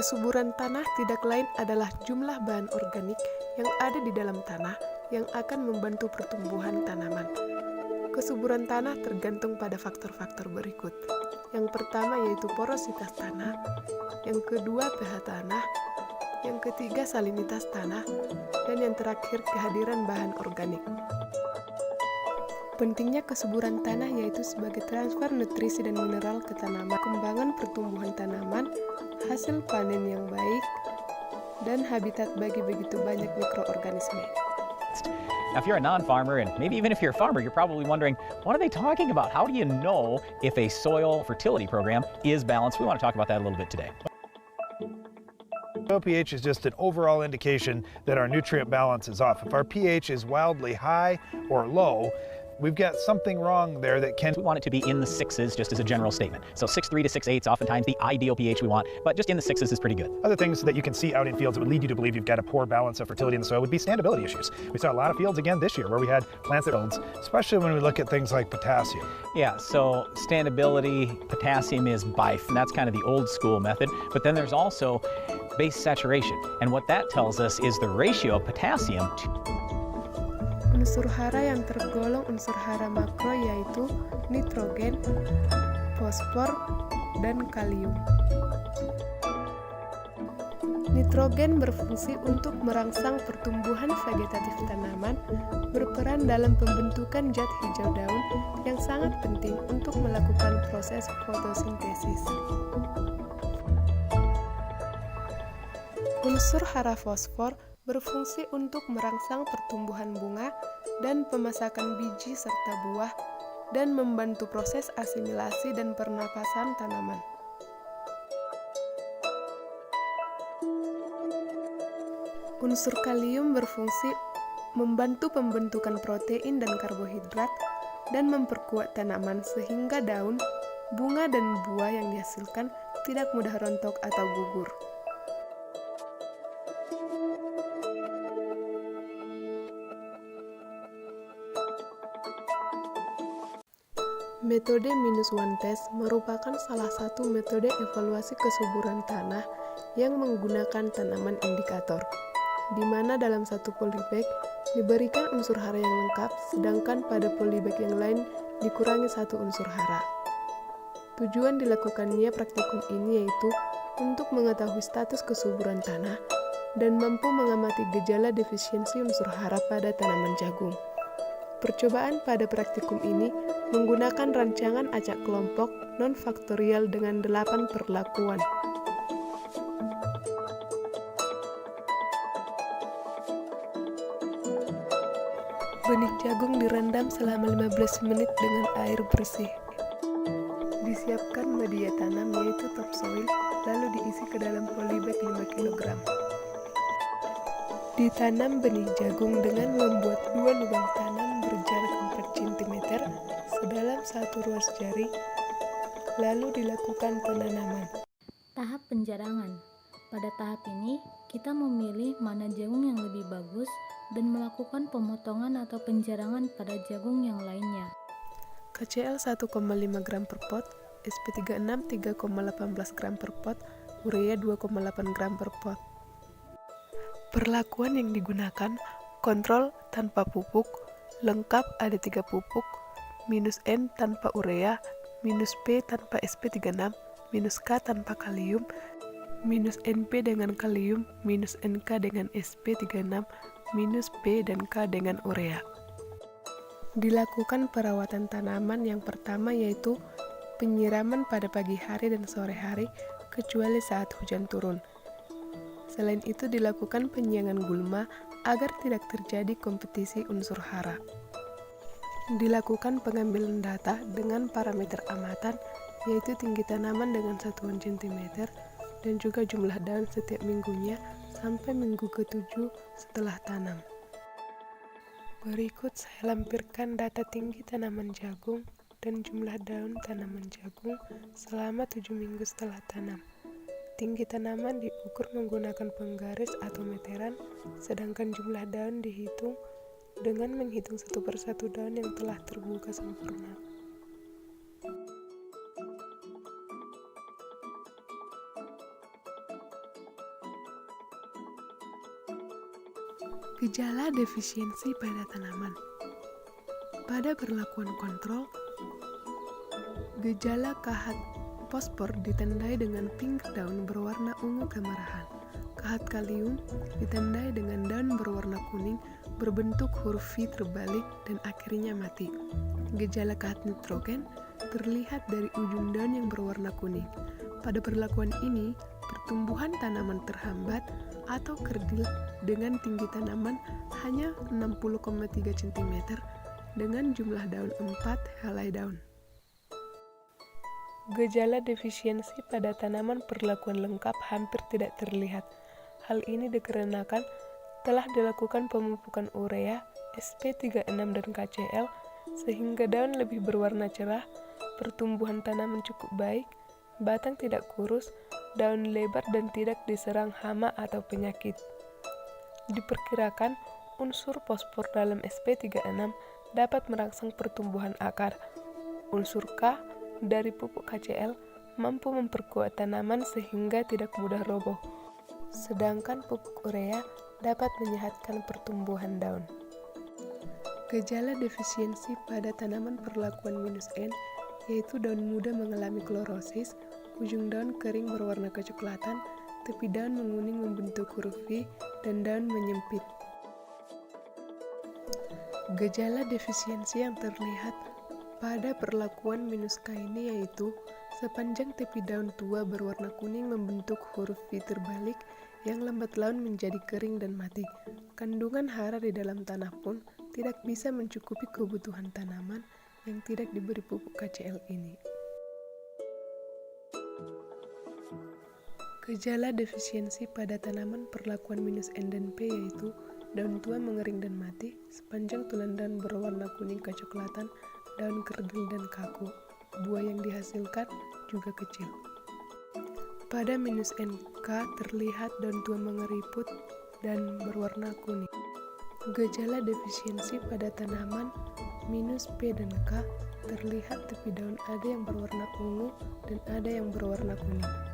Kesuburan tanah tidak lain adalah jumlah bahan organik yang ada di dalam tanah yang akan membantu pertumbuhan tanaman. Kesuburan tanah tergantung pada faktor-faktor berikut. Yang pertama yaitu porositas tanah, yang kedua pH tanah, yang ketiga salinitas tanah, dan yang terakhir kehadiran bahan organik. Pentingnya kesuburan tanah yaitu sebagai transfer nutrisi dan mineral ke tanaman, kembangan pertumbuhan tanaman, hasil panen yang baik, dan habitat bagi begitu banyak mikroorganisme. Now, if you're a non-farmer, and maybe even if you're a farmer, you're probably wondering, what are they talking about? How do you know if a soil fertility program is balanced? We want to talk about that a little bit today. Soil pH is just an overall indication that our nutrient balance is off. If our pH is wildly high or low, we've got something wrong there that can... We want it to be in the sixes, just as a general statement. So 6.3 to 6.8 is oftentimes the ideal pH we want, but just in the sixes is pretty good. Other things that you can see out in fields that would lead you to believe you've got a poor balance of fertility in the soil would be standability issues. We saw a lot of fields again this year where we had plants that fields, especially when we look at things like potassium. Yeah, so standability, potassium is BIFE, and that's kind of the old school method, but then there's also base saturation, and what that tells us is the ratio of potassium to Unsur hara yang tergolong unsur hara makro yaitu nitrogen, fosfor, dan kalium. Nitrogen berfungsi untuk merangsang pertumbuhan vegetatif tanaman, berperan dalam pembentukan zat hijau daun yang sangat penting untuk melakukan proses fotosintesis. Unsur hara fosfor berfungsi untuk merangsang pertumbuhan bunga dan pemasakan biji serta buah dan membantu proses asimilasi dan pernapasan tanaman. Unsur kalium berfungsi membantu pembentukan protein dan karbohidrat dan memperkuat tanaman sehingga daun, bunga, dan buah yang dihasilkan tidak mudah rontok atau gugur. Metode -1 test merupakan salah satu metode evaluasi kesuburan tanah yang menggunakan tanaman indikator, di mana dalam satu polybag diberikan unsur hara yang lengkap, sedangkan pada polybag yang lain dikurangi satu unsur hara. Tujuan dilakukannya praktikum ini yaitu untuk mengetahui status kesuburan tanah dan mampu mengamati gejala defisiensi unsur hara pada tanaman jagung. Percobaan pada praktikum ini menggunakan rancangan acak kelompok non-faktorial dengan 8 perlakuan. Benih jagung direndam selama 15 menit dengan air bersih. Disiapkan media tanam yaitu topsoil, lalu diisi ke dalam polybag 5 kg. Ditanam benih jagung dengan membuat 2 lubang tanam berjarak 4 cm sedalam 1 ruas jari, lalu dilakukan penanaman. Tahap penjarangan. Pada tahap ini, kita memilih mana jagung yang lebih bagus dan melakukan pemotongan atau penjarangan pada jagung yang lainnya. KCl 1,5 gram per pot, SP36 3,18 gram per pot, urea 2,8 gram per pot. Perlakuan yang digunakan, kontrol tanpa pupuk, lengkap ada 3 pupuk, -N tanpa urea, -P tanpa SP36, -K tanpa kalium, -NP dengan kalium, -NK dengan SP36, -P dan K dengan urea. Dilakukan perawatan tanaman yang pertama yaitu penyiraman pada pagi hari dan sore hari, kecuali saat hujan turun. Selain itu dilakukan penyiangan gulma agar tidak terjadi kompetisi unsur hara. Dilakukan pengambilan data dengan parameter amatan, yaitu tinggi tanaman dengan satuan cm dan juga jumlah daun setiap minggunya sampai minggu ke-7 setelah tanam. Berikut saya lampirkan data tinggi tanaman jagung dan jumlah daun tanaman jagung selama 7 minggu setelah tanam. Tinggi tanaman diukur menggunakan penggaris atau meteran, sedangkan jumlah daun dihitung dengan menghitung satu persatu daun yang telah terbuka sempurna. Gejala defisiensi pada tanaman. Pada perlakuan kontrol, gejala kahat fosfor ditandai dengan pink daun berwarna ungu kemerahan. Kahat kalium ditandai dengan daun berwarna kuning berbentuk huruf V terbalik dan akhirnya mati. Gejala kahat nitrogen terlihat dari ujung daun yang berwarna kuning. Pada perlakuan ini, pertumbuhan tanaman terhambat atau kerdil dengan tinggi tanaman hanya 60,3 cm dengan jumlah daun 4 helai daun. Gejala defisiensi pada tanaman perlakuan lengkap hampir tidak terlihat. Hal ini dikarenakan telah dilakukan pemupukan urea, SP36 dan KCl sehingga daun lebih berwarna cerah, pertumbuhan tanaman cukup baik, batang tidak kurus, daun lebar dan tidak diserang hama atau penyakit. Diperkirakan unsur fosfor dalam SP36 dapat merangsang pertumbuhan akar. Unsur K dari pupuk KCl mampu memperkuat tanaman sehingga tidak mudah roboh. Sedangkan pupuk urea dapat menyehatkan pertumbuhan daun. Gejala defisiensi pada tanaman perlakuan -N yaitu daun muda mengalami klorosis, ujung daun kering berwarna kecoklatan, tepi daun menguning membentuk huruf V, dan daun menyempit. Gejala defisiensi yang terlihat pada perlakuan -K ini yaitu sepanjang tepi daun tua berwarna kuning membentuk huruf V terbalik yang lambat laun menjadi kering dan mati. Kandungan hara di dalam tanah pun tidak bisa mencukupi kebutuhan tanaman yang tidak diberi pupuk KCl ini. Gejala defisiensi pada tanaman perlakuan -N dan P yaitu daun tua mengering dan mati, sepanjang tunan daun berwarna kuning kecoklatan, daun kerdil dan kaku. Buah yang dihasilkan juga kecil. Pada -NK terlihat daun tua mengeriput dan berwarna kuning. Gejala defisiensi pada tanaman -P dan K terlihat tepi daun ada yang berwarna ungu dan ada yang berwarna kuning.